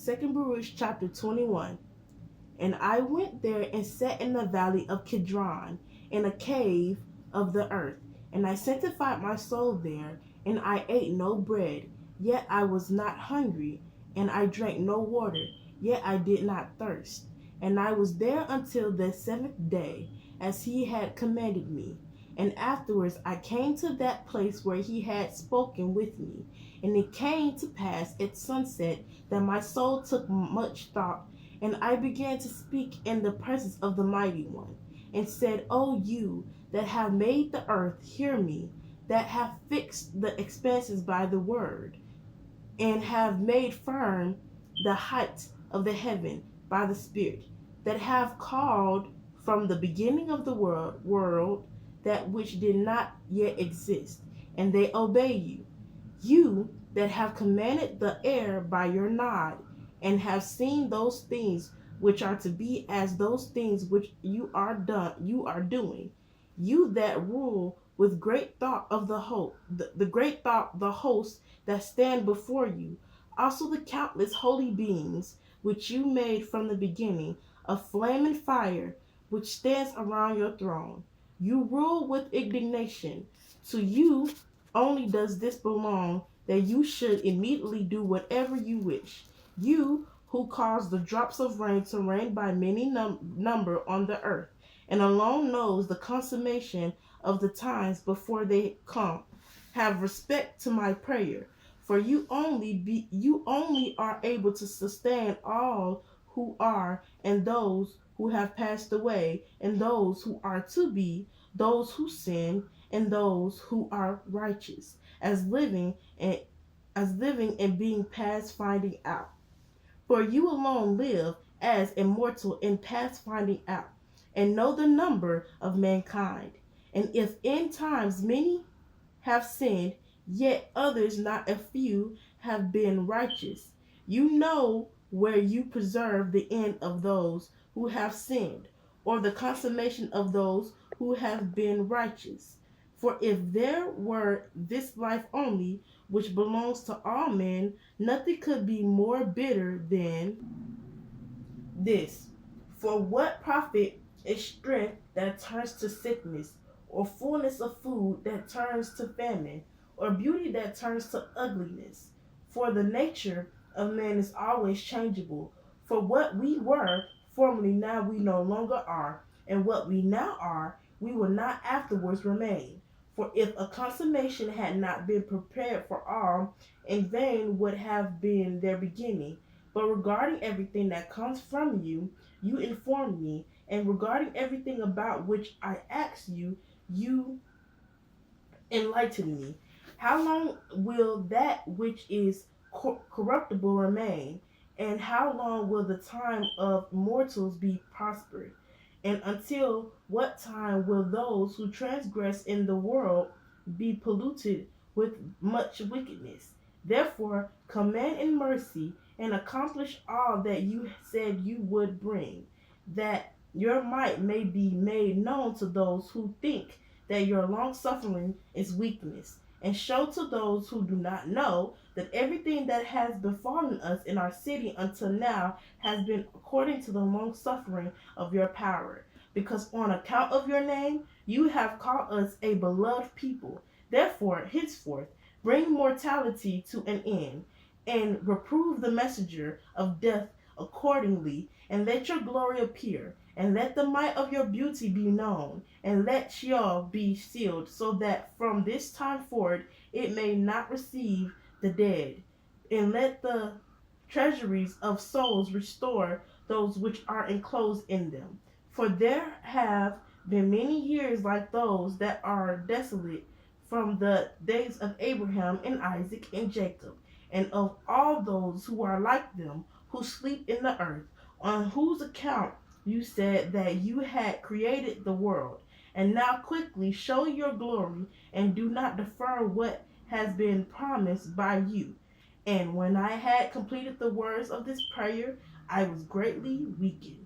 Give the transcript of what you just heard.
2 Baruch chapter 21. And I went there and sat in the valley of Kidron, in a cave of the earth. And I sanctified my soul there, and I ate no bread, yet I was not hungry, and I drank no water, yet I did not thirst. And I was there until the 7th day, as he had commanded me. And afterwards I came to that place where he had spoken with me. And it came to pass at sunset that my soul took much thought, and I began to speak in the presence of the Mighty One, and said, O you that have made the earth, hear me, that have fixed the expanses by the word, and have made firm the heights of the heaven by the Spirit, that have called from the beginning of the world that which did not yet exist, and they obey you. You that have commanded the air by your nod, and have seen those things which are to be as those things which you are doing. You that rule with great thought of the great thought the hosts that stand before you, also the countless holy beings which you made from the beginning, a flame and fire which stands around your throne. You rule with indignation. To you only does this belong, that you should immediately do whatever you wish. You who cause the drops of rain to rain by many number on the earth, and alone knows the consummation of the times before they come. Have respect to my prayer, for you only are able to sustain all who are, and those who have passed away, and those who are to be, those who sin, and those who are righteous, as living and being past finding out. For you alone live as immortal and past finding out, and know the number of mankind. And if in times many have sinned, yet others not a few have been righteous, you know where you preserve the end of those who have sinned, or the consummation of those who have been righteous. For if there were this life only, which belongs to all men, nothing could be more bitter than this. For what profit is strength that turns to sickness, or fullness of food that turns to famine, or beauty that turns to ugliness? For the nature of man is always changeable. For what we were formerly now we no longer are, and what we now are we will not afterwards remain. For if a consummation had not been prepared for all, in vain would have been their beginning. But regarding everything that comes from you, you inform me, and regarding everything about which I ask you, you enlighten me. How long will that which is corruptible remain? And how long will the time of mortals be prospered? And until what time will those who transgress in the world be polluted with much wickedness? Therefore, command in mercy, and accomplish all that you said you would bring, that your might may be made known to those who think that your long suffering is weakness, and show to those who do not know that everything that has befallen us in our city until now has been according to the long suffering of your power. Because on account of your name, you have called us a beloved people. Therefore, henceforth, bring mortality to an end, and reprove the messenger of death accordingly, and let your glory appear, and let the might of your beauty be known, and let Sheol be sealed, so that from this time forward it may not receive the dead, and let the treasuries of souls restore those which are enclosed in them. For there have been many years like those that are desolate from the days of Abraham and Isaac and Jacob, and of all those who are like them, who sleep in the earth, on whose account you said that you had created the world. And now quickly show your glory, and do not defer what has been promised by you. And when I had completed the words of this prayer, I was greatly weakened.